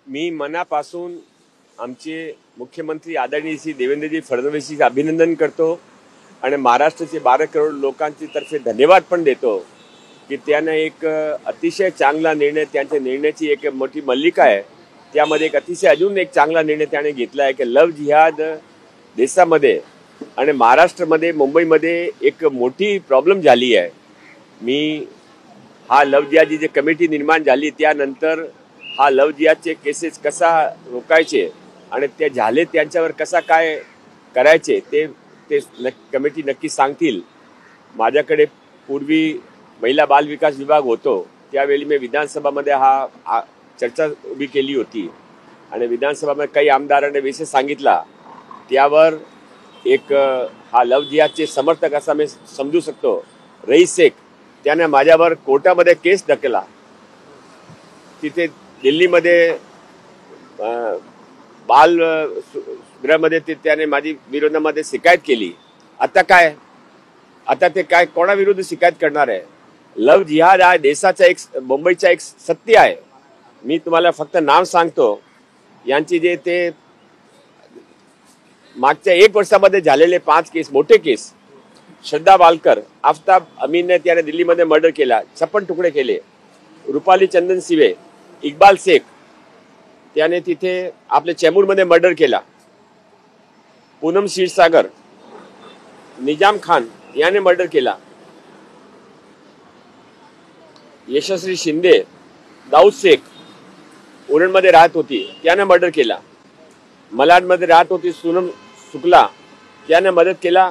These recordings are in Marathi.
मी मनापासून आमचे मुख्यमंत्री आदरणीय श्री देवेंद्रजी फडणवीसचे अभिनंदन करतो आणि महाराष्ट्राचे 12 करोड लोकांची तर्फे धन्यवाद पण देतो की त्याने एक अतिशय चांगला निर्णय, त्यांच्या निर्णयाची एक मोठी मल्लिका आहे. त्यामध्ये एक अतिशय अजून एक चांगला निर्णय त्याने घेतला आहे की लव्ह जिहाद देशामध्ये आणि महाराष्ट्रामध्ये मुंबईमध्ये एक मोठी प्रॉब्लेम झाली आहे. मी हा लव्ह जिहादची जी कमिटी निर्माण झाली त्यानंतर हा लव्ह जिहादचे केसेस कसा रोखायचे आणि ते झाले त्यांच्यावर कसा काय करायचे ते कमिटी नक्की सांगतील. माझ्याकडे पूर्वी महिला बाल विकास विभाग होतो त्यावेळी मी विधानसभामध्ये हा चर्चा उभी केली होती आणि विधानसभामध्ये काही आमदारांनी विषय सांगितला. त्यावर एक हा लव्ह जिहादचे समर्थक असा मी समजू शकतो रईस शेख, त्याने माझ्यावर कोर्टामध्ये केस ढकलला. तिथे दिल्लीमध्ये बाल गृहामध्ये त्याने माझी विरोधामध्ये शिकायत केली. आता काय, आता ते काय कोणाविरुद्ध शिकायत करणार आहे? लव्ह जिहाद हा देशाचा एक, मुंबईचा एक सत्य आहे. मी तुम्हाला फक्त नाव सांगतो. यांची जे ते मागच्या 1 वर्षामध्ये झालेले 5 केस, मोठे केस. श्रद्धा वालकर, आफ्ताब अमीनने त्याने दिल्लीमध्ये मर्डर केला, 56 तुकडे केले. रुपाली चंदन सिवे, इक्बाल शेख त्याने तिथे आपल्या चेंबूरमध्ये मर्डर केला. पूनम क्षीरसागर, निजाम खान याने मर्डर केला. यशस्वी शिंदे, दाऊद शेख उरणमध्ये राहत होती त्याने मर्डर केला. मलाडमध्ये राहत होती सोनम शुक्ला, त्याने मदत केला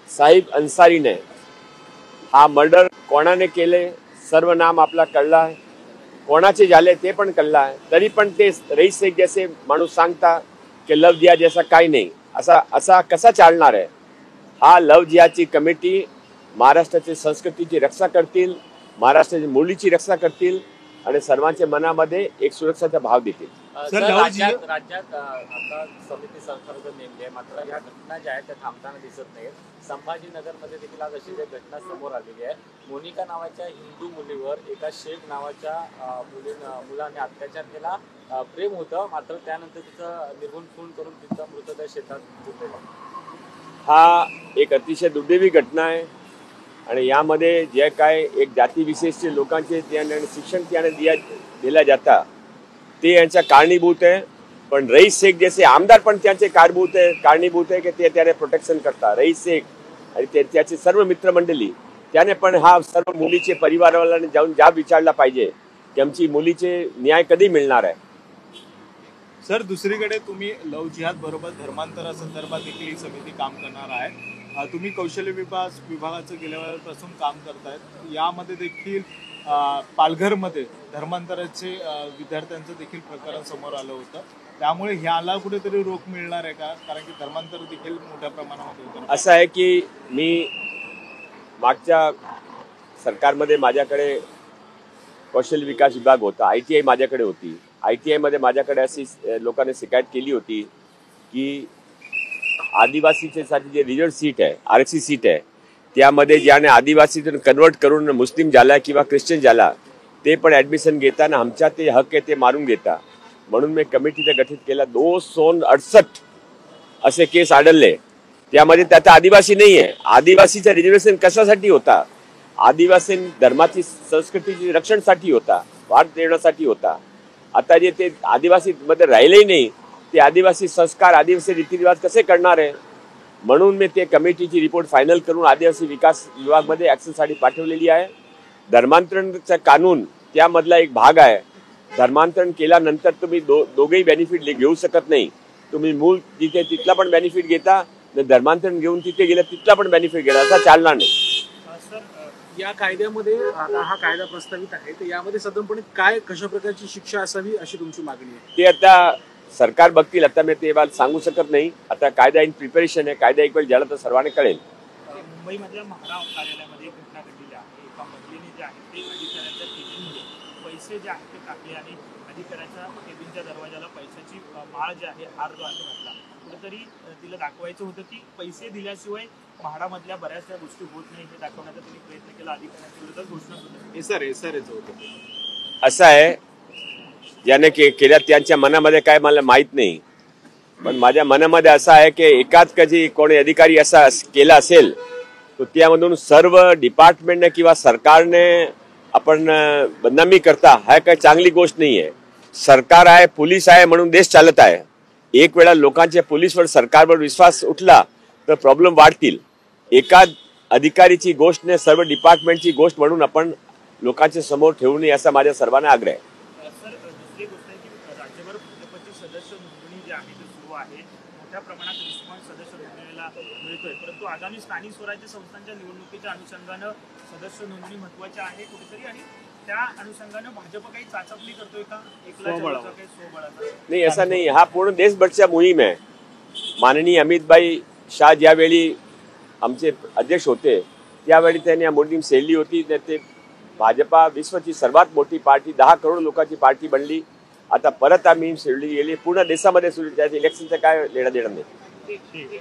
साहिब अन्सारीने. हा मर्डर कोणाने केले सर्व नाम आपला कळला आहे, कोणाचे झाले ते पण कळला आहे. तरी पण ते रईस शेख जैसे माणूस सांगता की लव्ह जिहाद जैसा काही नाही, असा कसा चालणार आहे? हा लव्ह जिहादची कमिटी महाराष्ट्राची संस्कृतीची रक्षा करतील, महाराष्ट्राची मुलीची रक्षा करतील आणि सर्वांच्या मनामध्ये एक सुरक्षाचा भाव देतील. राज्यात आता समिती सरकार नेमली आहे, मात्र या घटना ज्या आहेत त्या थांबताना दिसत नाहीत. संभाजीनगरमध्ये देखील आज अशी एक घटना समोर आलेली आहे. मोनिका नावाच्या हिंदू मुलीवर एका शेख नावाच्या मुलाने अत्याचार केला. प्रेम होतं, मात्र त्यानंतर तिचं निर्घुण खून करून तिचा मृतदेह शेतात पुरलेला. हा एक अतिशय दुर्दैवी घटना आहे आणि यामध्ये जे काय एक जातीविशेषचे लोकांचे शिक्षण त्याने दिल्या जाता ते यांच्या कारणीभूत आहे. पण रईस शेख जैसे आमदार पण त्यांचे कारणीभूत आहे की ते त्याने प्रोटेक्शन करता. रईस शेख आणि त्याचे सर्व मित्रमंडळी त्याने पण हा सर्व मुलीचे परिवारवाल्यांनी जाऊन जाब विचारला पाहिजे की आमची मुलीचे न्याय कधी मिळणार आहे. सर, दुसरीकडे तुम्ही लव्ह जिहाद बरोबर धर्मांतरासंदर्भात देखील ही समिती काम करणार आहे. तुम्ही कौशल्य विभागाचं गेल्या वेळेपासून काम करतायत. यामध्ये देखील पालघरमध्ये धर्मांतराचे विद्यार्थ्यांचं देखील प्रकरण समोर आलं होतं. त्यामुळे ह्याला कुठेतरी रोख मिळणार आहे का? कारण की धर्मांतर देखील मोठ्या प्रमाणामध्ये होतं. असं आहे की मी मागच्या सरकारमध्ये माझ्याकडे कौशल्य विकास विभाग होता, ITI माझ्याकडे होती. ITI मध्ये माझ्याकडे अशी लोकांनी शिकायत केली होती की आदिवासीचे साठी जे रिझर्व सीट आहे, आरक्षित सीट आहे, त्यामध्ये ज्याने आदिवासीतून कन्वर्ट करून मुस्लिम झाला किंवा ख्रिश्चन झाला ते पण ॲडमिशन घेताना आमच्या ते हक्क आहे ते मारून घेता. म्हणून मी कमिटीचा गठीत केला. 268 असे केस आढळले. त्यामध्ये त्याचा आदिवासी नाही आहे. आदिवासीचा रिझर्वेशन कशासाठी होता? आदिवासी धर्माची संस्कृतीची रक्षणासाठी होता, वाढ देण्यासाठी होता. आता जे ते आदिवासी मध्ये राहिलेही नाही, ते आदिवासी संस्कार, आदिवासी रीतिरिवाज कसे करणार आहे? म्हणून मी ते कमिटीची रिपोर्ट फायनल करून आदिवासी विकास विभागमध्ये ॲक्शनसाठी पाठवलेली आहे. धर्मांतरणचा कानून त्यामधला एक भाग आहे. धर्मांतरण केल्यानंतर तुम्ही दोघेही बेनिफिट घेऊ शकत नाही. तुम्ही मूळ तिथे तिथला पण बेनिफिट घेता, धर्मांतरण घेऊन तिथे गेलं तिथला पण बेनिफिट घेता, असा चालणार नाही. या कायद्यामध्ये आता हा कायदा प्रस्तावित आहे, तर यामध्ये साधारणपणे काय कशा प्रकारची शिक्षा असावी अशी तुमची मागणी आहे? ते आता सरकार बघतील. आता मी ते बात सांगू शकत नाही. आता कायदा इन प्रिपरेशन आहे. कायदा एक वेळ झाला तर सर्वांना कळेल. मुंबईमधल्या म्हाडा कार्यालयामध्ये एक घटना घडलेली आहे. एका महिलेने जे आहे ते अधिकाऱ्यांच्या केबिनमध्ये पैसे जे आहेत ते टाकले आणि अधिकाऱ्याच्या केबिनच्या दरवाजाला पैशाची माळ जी आहे, हार जो आहे घातला. कुठेतरी तिला दाखवायचं होतं की पैसे दिल्याशिवाय म्हाडामधल्या बऱ्याचशा गोष्टी होत नाही हे दाखवण्याचा त्यांनी प्रयत्न केला. अधिकाऱ्यांच्या विरोधात घोषणा केली. SRA होतं. असं आहे ज्याने केल्या त्यांच्या मनामध्ये काय मला माहीत नाही, पण माझ्या मनामध्ये असं आहे की एकाच कधी कोणी अधिकारी असा केला असेल तर त्यामधून सर्व डिपार्टमेंटने किंवा सरकारने आपण बदनामी करता हा काही चांगली गोष्ट नाही आहे. सरकार आहे, पोलीस आहे म्हणून देश चालत आहे. एक वेळा लोकांच्या पोलीसवर सरकारवर विश्वास उठला तर प्रॉब्लेम वाढतील. एका अधिकारीची गोष्ट नाही, सर्व डिपार्टमेंटची गोष्ट म्हणून आपण लोकांच्या समोर ठेवू नये असा माझ्या सर्वांना आग्रह आहे. सर, दुसरी गोष्ट आहे की राज्यभर भाजपची सदस्य नोंदणी जी आहे ती सुरू आहे. मोठ्या प्रमाणात रिस्पॉन्स सदस्य नोंदणीला मिळतोय, परंतु आगामी स्थानिक स्वराज्य संस्थांच्या निवडणुकीच्या अनुषंगानं सदस्य नोंदणी महत्वाची आहे कुठेतरी, आणि त्या अनुषंगानं भाजप काही चाचपणी करतोय का? एकला चलाचा काही स्वबळाचा? नाही, ऐसा नहीं. हा पूर्ण देशभरच्या मोहीम आहे. माननीय अमितभाई शाह ज्यावेळी आमचे अध्यक्ष होते त्यावेळी त्यांनी मोहीम सेडली होती. ते भाजपा विश्वाची सर्वात मोठी पार्टी, 10 करोड लोकांची पार्टी बनली. आता परत आम्ही सेडली गेली. पूर्ण देशामध्ये सुरू इलेक्शनचं काय लेणं देणं नाही.